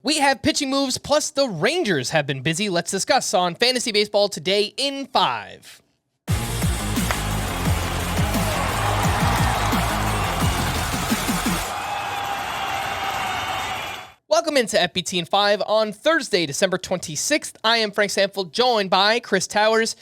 We have pitching moves, plus the Rangers have been busy. Let's discuss on Fantasy Baseball today in 5. Welcome into FBT in 5 on Thursday, December 26th. I am Frank Stampfl, joined by Chris Towers.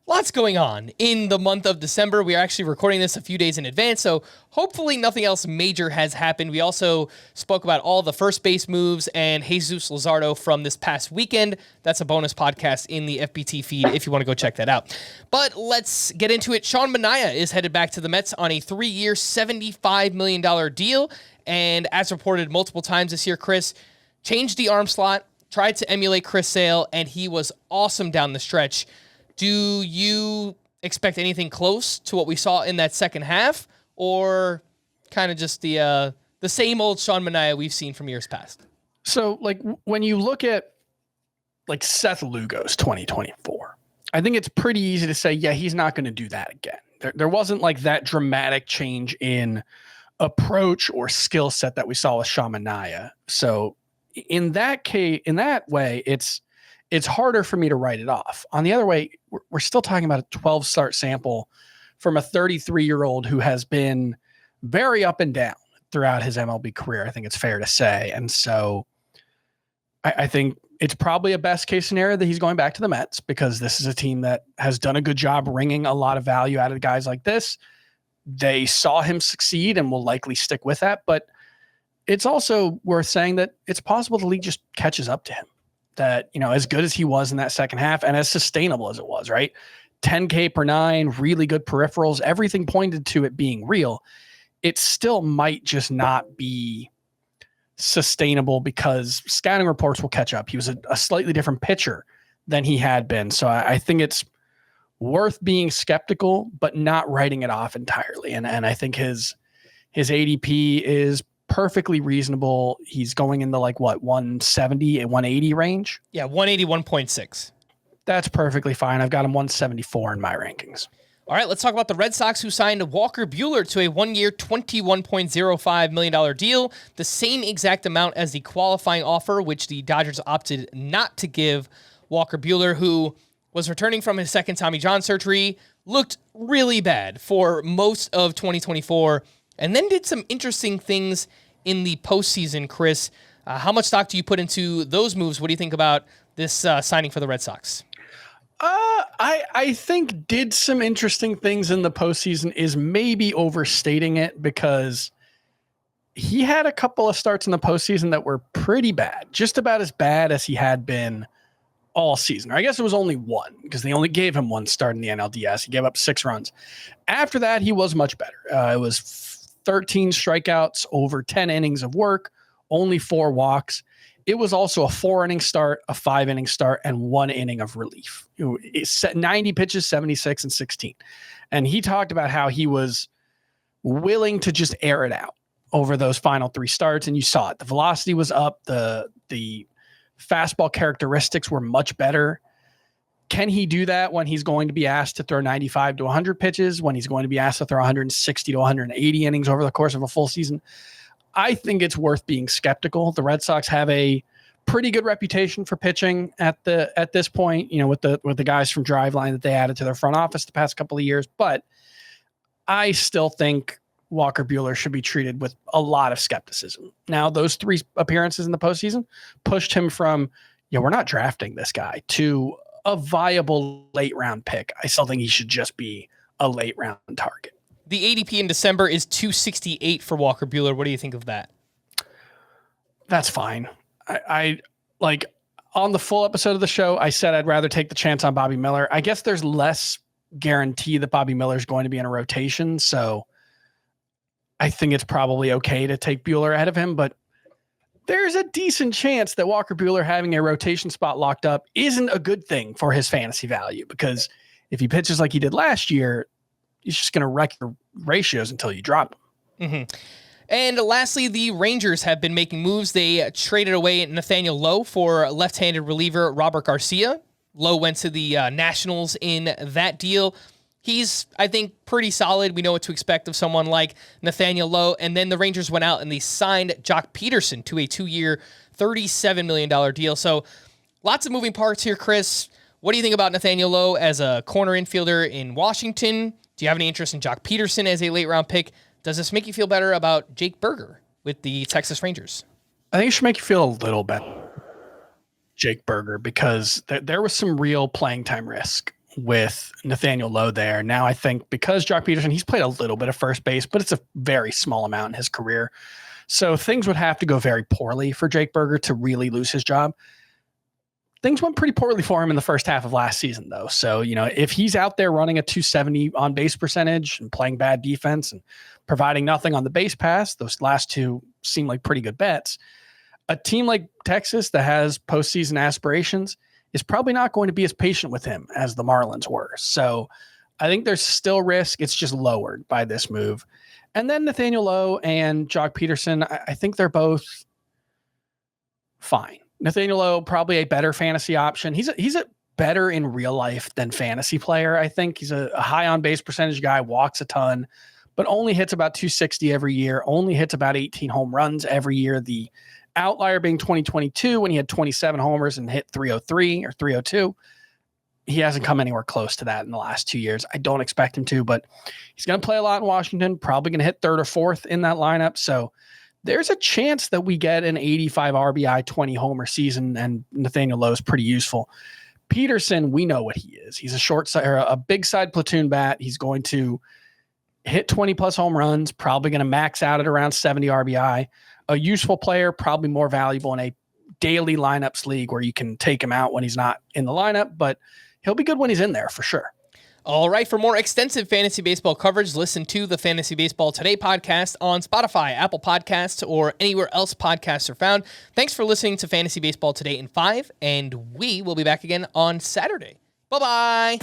Lots going on in the month of December. We are actually recording this a few days in advance, so hopefully nothing else major has happened. We also spoke about all the first base moves and Jesus Luzardo from this past weekend. That's a bonus podcast in the FBT feed if you want to go check that out. But let's get into it. Sean Manaea is headed back to the Mets on a 3-year, $75 million deal. And as reported multiple times this year, Chris changed the arm slot, tried to emulate Chris Sale, and he was awesome down the stretch. Do you expect anything close to what we saw in that second half, or kind of just the same old Sean Manaea we've seen from years past? So, when you look at Seth Lugo's 2024, I think it's pretty easy to say, yeah, he's not going to do that again. There wasn't that dramatic change in approach or skill set that we saw with Sean Manaea. So, in that case, in that way, it's harder for me to write it off. On the other way, we're still talking about a 12-start sample from a 33-year-old who has been very up and down throughout his MLB career, I think it's fair to say. And so I think it's probably a best-case scenario that he's going back to the Mets, because this is a team that has done a good job wringing a lot of value out of guys like this. They saw him succeed and will likely stick with that. But it's also worth saying that it's possible the league just catches up to him. That, as good as he was in that second half and as sustainable as it was, right? 10K per 9, really good peripherals, everything pointed to it being real. It still might just not be sustainable because scouting reports will catch up. He was a slightly different pitcher than he had been. So I think it's worth being skeptical, but not writing it off entirely. And I think his ADP is perfectly reasonable. He's going in the 170 and 180 range. Yeah, 180, 1.6. That's perfectly fine. I've got him 174 in my rankings. All right, let's talk about the Red Sox, who signed Walker Buehler to a 1-year, $21.05 million deal, the same exact amount as the qualifying offer, which the Dodgers opted not to give Walker Buehler, who was returning from his second Tommy John surgery, looked really bad for most of 2024, and then did some interesting things in the postseason. Chris, how much stock do you put into those moves? What do you think about this signing for the Red Sox? I think did some interesting things in the postseason is maybe overstating it, because he had a couple of starts in the postseason that were pretty bad, just about as bad as he had been all season. I guess it was only one, because they only gave him one start in the NLDS. He gave up 6 runs. After that, he was much better. It was 13 strikeouts over 10 innings of work, only 4 walks. It was also a 4-inning start, a 5-inning start, and 1 inning of relief. It set 90 pitches, 76 and 16. And he talked about how he was willing to just air it out over those final 3 starts. And you saw it. The velocity was up. The fastball characteristics were much better. Can he do that when he's going to be asked to throw 95 to 100 pitches, when he's going to be asked to throw 160 to 180 innings over the course of a full season? I think it's worth being skeptical. The Red Sox have a pretty good reputation for pitching at this point, with the guys from Driveline that they added to their front office the past couple of years. But I still think Walker Buehler should be treated with a lot of skepticism. Now, those 3 appearances in the postseason pushed him from, we're not drafting this guy, to a viable late round pick. I still think he should just be a late round target. The ADP in December is 268 for Walker Buehler. What do you think of that? That's fine. I on the full episode of the show, I said I'd rather take the chance on Bobby Miller. I guess there's less guarantee that Bobby Miller is going to be in a rotation. So I think it's probably okay to take Buehler ahead of him, but there's a decent chance that Walker Buehler having a rotation spot locked up isn't a good thing for his fantasy value, because if he pitches like he did last year, he's just going to wreck your ratios until you drop him. Mm-hmm. And lastly, the Rangers have been making moves. They traded away Nathaniel Lowe for left-handed reliever Robert Garcia. Lowe went to the Nationals in that deal. He's, I think, pretty solid. We know what to expect of someone like Nathaniel Lowe. And then the Rangers went out and they signed Joc Pederson to a 2-year, $37 million deal. So lots of moving parts here, Chris. What do you think about Nathaniel Lowe as a corner infielder in Washington? Do you have any interest in Joc Pederson as a late-round pick? Does this make you feel better about Jake Burger with the Texas Rangers? I think it should make you feel a little better, Jake Burger, because there was some real playing time risk with Nathaniel Lowe there. Now I think because Joc Pederson, he's played a little bit of first base, but it's a very small amount in his career. So things would have to go very poorly for Jake Burger to really lose his job. Things went pretty poorly for him in the first half of last season, though. So, if he's out there running a 270 on base percentage and playing bad defense and providing nothing on the base pass, those last two seem like pretty good bets. A team like Texas that has postseason aspirations is probably not going to be as patient with him as the Marlins were. So I think there's still risk. It's just lowered by this move. And then Nathaniel Lowe and Joc Pederson, I think they're both fine. Nathaniel Lowe, probably a better fantasy option. He's a better in real life than fantasy player. I think he's a high on base percentage guy, walks a ton, but only hits about 260 every year, only hits about 18 home runs every year. The outlier being 2022 when he had 27 homers and hit 303 or 302. He hasn't come anywhere close to that in the last 2 years. I don't expect him to, but he's going to play a lot in Washington, probably going to hit third or fourth in that lineup. So there's a chance that we get an 85 RBI, 20 homer season, and Nathaniel Lowe is pretty useful. Pederson, we know what he is. He's a short side or a big side platoon bat. He's going to hit 20 plus home runs, probably going to max out at around 70 RBI. A useful player, probably more valuable in a daily lineups league where you can take him out when he's not in the lineup, but he'll be good when he's in there for sure. All right, for more extensive fantasy baseball coverage, listen to the Fantasy Baseball Today podcast on Spotify, Apple Podcasts, or anywhere else podcasts are found. Thanks for listening to Fantasy Baseball Today in 5, and we will be back again on Saturday. Bye-bye.